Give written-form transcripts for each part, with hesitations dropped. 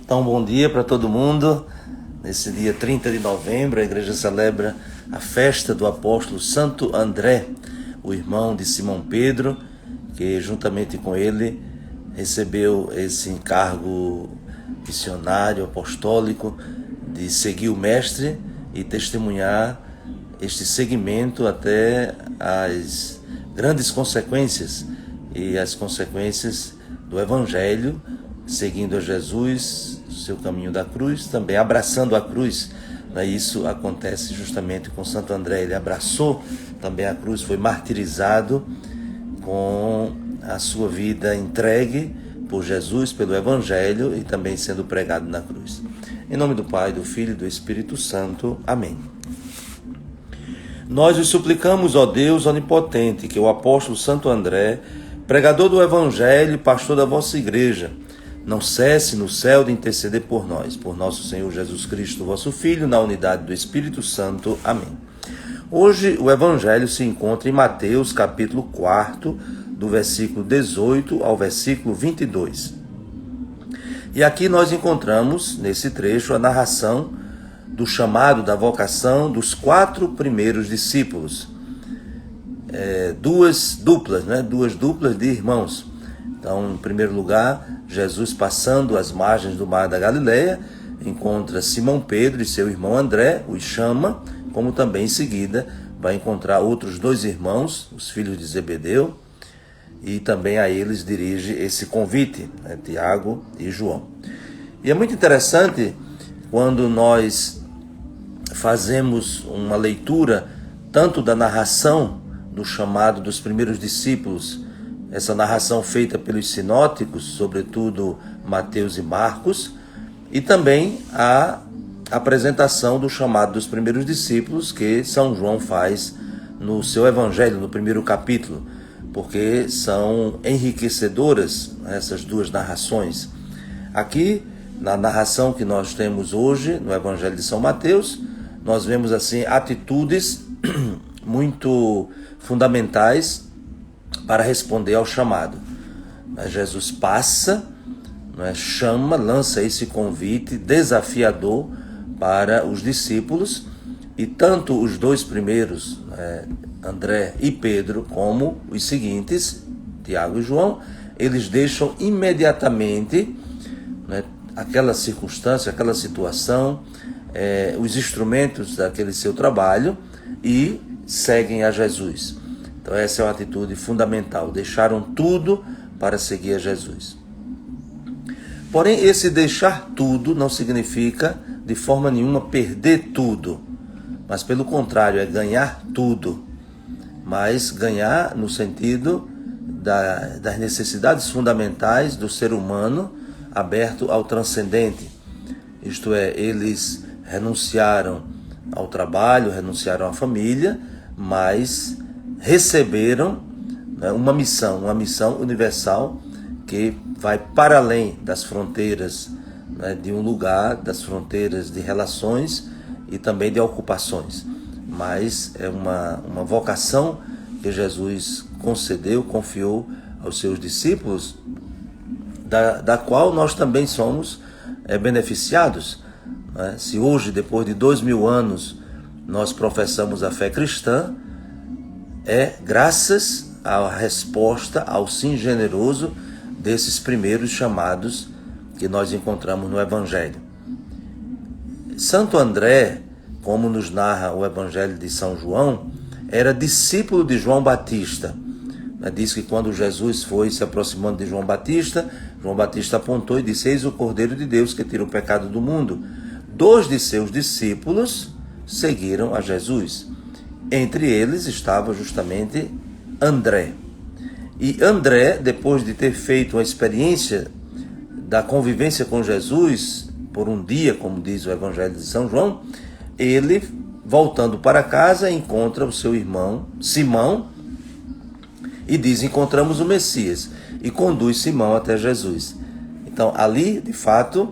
Então, bom dia para todo mundo. Nesse dia 30 de novembro, a igreja celebra a festa do apóstolo Santo André, o irmão de Simão Pedro, que juntamente com ele recebeu esse encargo missionário, apostólico, de seguir o mestre e testemunhar este seguimento até as grandes consequências e as consequências do Evangelho, seguindo a Jesus, seu caminho da cruz, também abraçando a cruz. Isso acontece justamente com Santo André. Ele abraçou também a cruz, foi martirizado com a sua vida entregue por Jesus, pelo Evangelho, e também sendo pregado na cruz. Em nome do Pai, do Filho e do Espírito Santo. Amém. Nós os suplicamos, ó Deus onipotente, que o apóstolo Santo André, pregador do Evangelho e pastor da vossa igreja, não cesse no céu de interceder por nós, por nosso Senhor Jesus Cristo, vosso Filho, na unidade do Espírito Santo. Amém. Hoje o Evangelho se encontra em Mateus, capítulo 4, do versículo 18 ao versículo 22. E aqui nós encontramos, nesse trecho, a narração do chamado, da vocação dos 4 primeiros discípulos. Duas duplas de irmãos. Então, em primeiro lugar, Jesus, passando as margens do mar da Galileia, encontra Simão Pedro e seu irmão André, os chama, como também em seguida vai encontrar outros 2 irmãos, os filhos de Zebedeu, e também a eles dirige esse convite, Tiago e João. E é muito interessante quando nós fazemos uma leitura tanto da narração do chamado dos primeiros discípulos, essa narração feita pelos sinóticos, sobretudo Mateus e Marcos, e também a apresentação do chamado dos primeiros discípulos que São João faz no seu Evangelho, no primeiro capítulo, porque são enriquecedoras essas 2 narrações. Aqui, na narração que nós temos hoje, no Evangelho de São Mateus, nós vemos assim atitudes muito fundamentais para responder ao chamado. Jesus passa, chama, lança esse convite desafiador para os discípulos, e tanto os 2 primeiros, André e Pedro, como os seguintes, Tiago e João, eles deixam imediatamente aquela circunstância, aquela situação, os instrumentos daquele seu trabalho e seguem a Jesus. Então essa é uma atitude fundamental, deixaram tudo para seguir a Jesus. Porém, esse deixar tudo não significa de forma nenhuma perder tudo, mas pelo contrário, é ganhar tudo, mas ganhar no sentido das necessidades fundamentais do ser humano aberto ao transcendente. Isto é, eles renunciaram ao trabalho, renunciaram à família, mas receberam uma missão universal que vai para além das fronteiras de um lugar, das fronteiras de relações e também de ocupações. Mas é uma vocação que Jesus concedeu, confiou aos seus discípulos, da qual nós também somos beneficiados. Se hoje, depois de 2000 anos, nós professamos a fé cristã, é graças à resposta, ao sim generoso desses primeiros chamados que nós encontramos no Evangelho. Santo André, como nos narra o Evangelho de São João, era discípulo de João Batista. Diz que quando Jesus foi se aproximando de João Batista apontou e disse: eis o Cordeiro de Deus que tira o pecado do mundo. 2 de seus discípulos seguiram a Jesus. Entre eles estava justamente André. E André, depois de ter feito uma experiência da convivência com Jesus por um dia, como diz o Evangelho de São João, ele, voltando para casa, encontra o seu irmão Simão e diz: encontramos o Messias, e conduz Simão até Jesus. Então ali, de fato,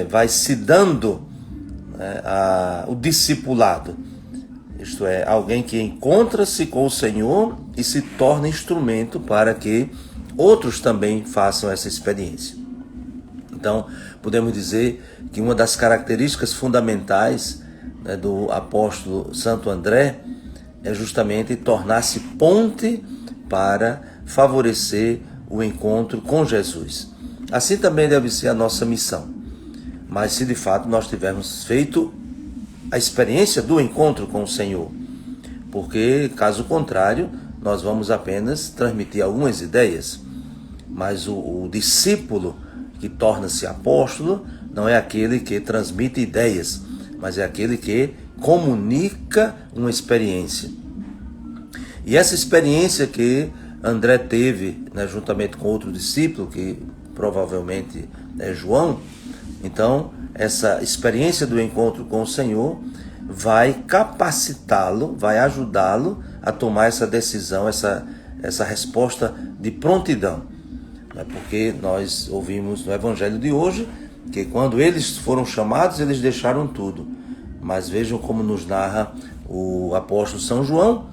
vai se dando o discipulado. Isto é, alguém que encontra-se com o Senhor e se torna instrumento para que outros também façam essa experiência. Então, podemos dizer que uma das características fundamentais, né, do apóstolo Santo André é justamente tornar-se ponte para favorecer o encontro com Jesus. Assim também deve ser a nossa missão. Mas se de fato nós tivermos feito a experiência do encontro com o Senhor, porque caso contrário, nós vamos apenas transmitir algumas ideias, mas o discípulo que torna-se apóstolo não é aquele que transmite ideias, mas é aquele que comunica uma experiência. E essa experiência que André teve, né, juntamente com outro discípulo, que provavelmente é João, então essa experiência do encontro com o Senhor vai capacitá-lo, vai ajudá-lo a tomar essa decisão, essa resposta de prontidão. Porque nós ouvimos no Evangelho de hoje que quando eles foram chamados, eles deixaram tudo. Mas vejam como nos narra o apóstolo São João,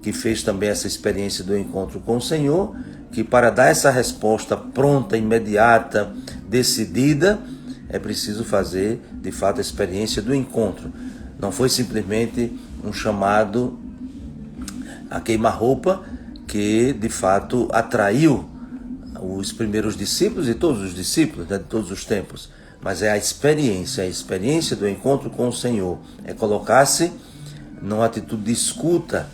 que fez também essa experiência do encontro com o Senhor, que para dar essa resposta pronta, imediata, decidida, é preciso fazer, de fato, a experiência do encontro. Não foi simplesmente um chamado a queima-roupa que, de fato, atraiu os primeiros discípulos e todos os discípulos, né, de todos os tempos. Mas é a experiência do encontro com o Senhor. É colocar-se numa atitude de escuta,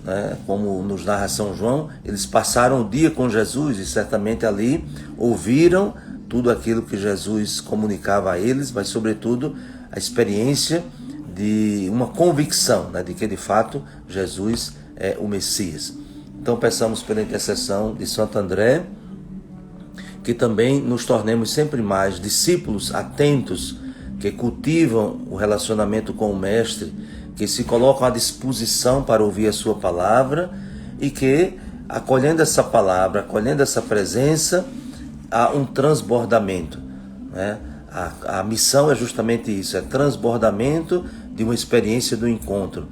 né, como nos narra São João. Eles passaram o dia com Jesus e certamente ali ouviram tudo aquilo que Jesus comunicava a eles, mas sobretudo a experiência de uma convicção, né, de que de fato Jesus é o Messias. Então peçamos pela intercessão de Santo André que também nos tornemos sempre mais discípulos atentos, que cultivam o relacionamento com o Mestre, que se colocam à disposição para ouvir a sua palavra e que, acolhendo essa palavra, acolhendo essa presença, há um transbordamento, né? A missão é justamente isso, é transbordamento de uma experiência do encontro.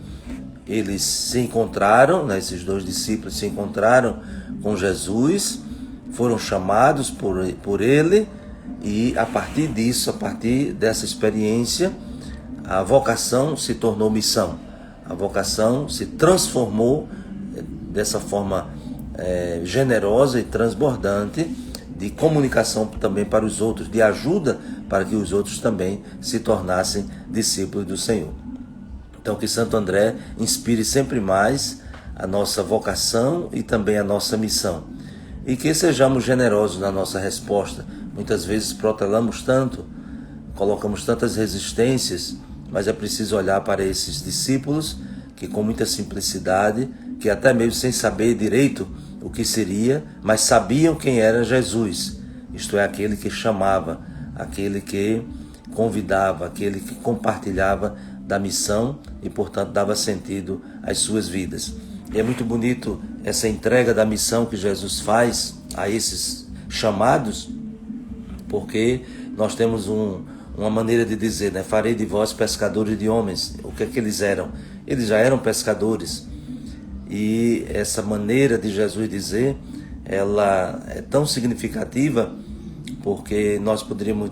Eles se encontraram, né, esses dois discípulos se encontraram com Jesus, foram chamados por ele e a partir disso, a partir dessa experiência, a vocação se tornou missão. A vocação se transformou dessa forma generosa e transbordante de comunicação também para os outros, de ajuda para que os outros também se tornassem discípulos do Senhor. Então que Santo André inspire sempre mais a nossa vocação e também a nossa missão. E que sejamos generosos na nossa resposta. Muitas vezes protelamos tanto, colocamos tantas resistências, mas é preciso olhar para esses discípulos que com muita simplicidade, que até mesmo sem saber direito o que seria, mas sabiam quem era Jesus. Isto é, aquele que chamava, aquele que convidava, aquele que compartilhava da missão e, portanto, dava sentido às suas vidas. E é muito bonito essa entrega da missão que Jesus faz a esses chamados, porque nós temos uma maneira de dizer, né? Farei de vós pescadores de homens. O que é que eles eram? Eles já eram pescadores. E essa maneira de Jesus dizer, ela é tão significativa, porque nós poderíamos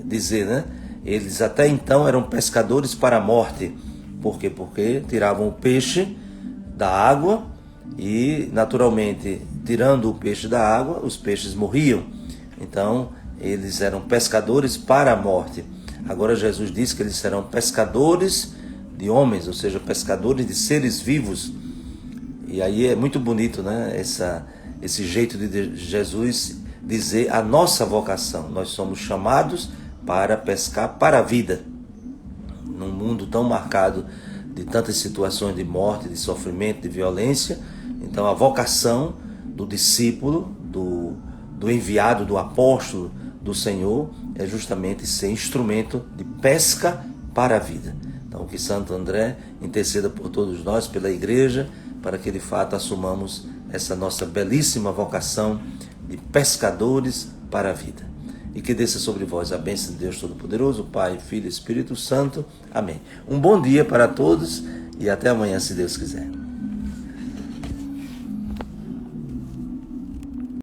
dizer, né? Eles até então eram pescadores para a morte. Por quê? Porque tiravam o peixe da água e, naturalmente, tirando o peixe da água, os peixes morriam. Então, eles eram pescadores para a morte. Agora Jesus diz que eles serão pescadores de homens, ou seja, pescadores de seres vivos. E aí é muito bonito, né? Esse jeito de Jesus dizer a nossa vocação. Nós somos chamados para pescar para a vida. Num mundo tão marcado de tantas situações de morte, de sofrimento, de violência. Então a vocação do discípulo, do enviado, do apóstolo do Senhor, é justamente ser instrumento de pesca para a vida. Então que Santo André interceda por todos nós, pela igreja, para que de fato assumamos essa nossa belíssima vocação de pescadores para a vida. E que desça sobre vós a bênção de Deus Todo-Poderoso, Pai, Filho e Espírito Santo. Amém. Um bom dia para todos e até amanhã, se Deus quiser.